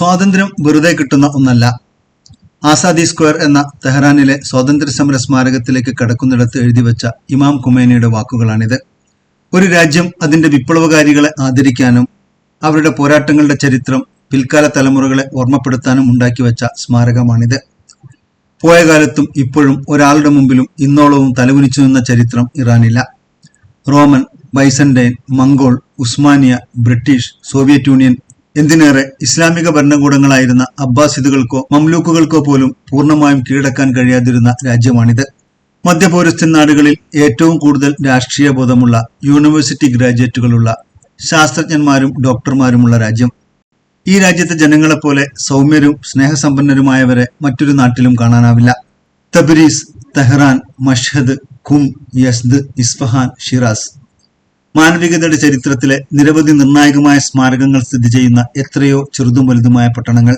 സ്വാതന്ത്ര്യം വെറുതെ കിട്ടുന്ന ഒന്നല്ല. ആസാദി സ്ക്വയർ എന്ന തെഹ്റാനിലെ സ്വാതന്ത്ര്യ സമര സ്മാരകത്തിലേക്ക് കടക്കുന്നിടത്ത് എഴുതിവെച്ച ഇമാം ഖുമൈനിയുടെ വാക്കുകളാണിത്. ഒരു രാജ്യം അതിന്റെ വിപ്ലവകാരികളെ ആദരിക്കാനും അവരുടെ പോരാട്ടങ്ങളുടെ ചരിത്രം പിൽക്കാല തലമുറകളെ ഓർമ്മപ്പെടുത്താനും ഉണ്ടാക്കിവെച്ച സ്മാരകമാണിത്. പോയ കാലത്തും ഇപ്പോഴും ഒരാളുടെ മുമ്പിലും ഇന്നോളവും തലകുനിച്ചു നിന്ന ചരിത്രം ഇറാനില്ല. റോമൻ, ബൈസന്റൈൻ, മംഗോൾ, ഉസ്മാനിയ, ബ്രിട്ടീഷ്, സോവിയറ്റ് യൂണിയൻ, എന്തിനേറെ ഇസ്ലാമിക ഭരണകൂടങ്ങളായിരുന്ന അബ്ബാസിദുകൾക്കോ മംലൂക്കുകൾക്കോ പോലും പൂർണ്ണമായും കീഴടക്കാൻ കഴിയാതിരുന്ന രാജ്യമാണിത്. മധ്യപൗരസ്ത്യൻ നാടുകളിൽ ഏറ്റവും കൂടുതൽ രാഷ്ട്രീയ ബോധമുള്ള യൂണിവേഴ്സിറ്റി ഗ്രാജുവേറ്റുകളുള്ള ശാസ്ത്രജ്ഞന്മാരും ഡോക്ടർമാരുമുള്ള രാജ്യം. ഈ രാജ്യത്തെ ജനങ്ങളെപ്പോലെ സൗമ്യരും സ്നേഹസമ്പന്നരുമായവരെ മറ്റൊരു നാട്ടിലും കാണാനാവില്ല. Tabriz, Tehran, Mashhad, Qom, Yazd, Isfahan, Shiraz. മാനവികതയുടെ ചരിത്രത്തിലെ നിരവധി നിർണായകമായ സ്മാരകങ്ങൾ സ്ഥിതി ചെയ്യുന്ന എത്രയോ ചെറുതും വലുതുമായ പട്ടണങ്ങൾ.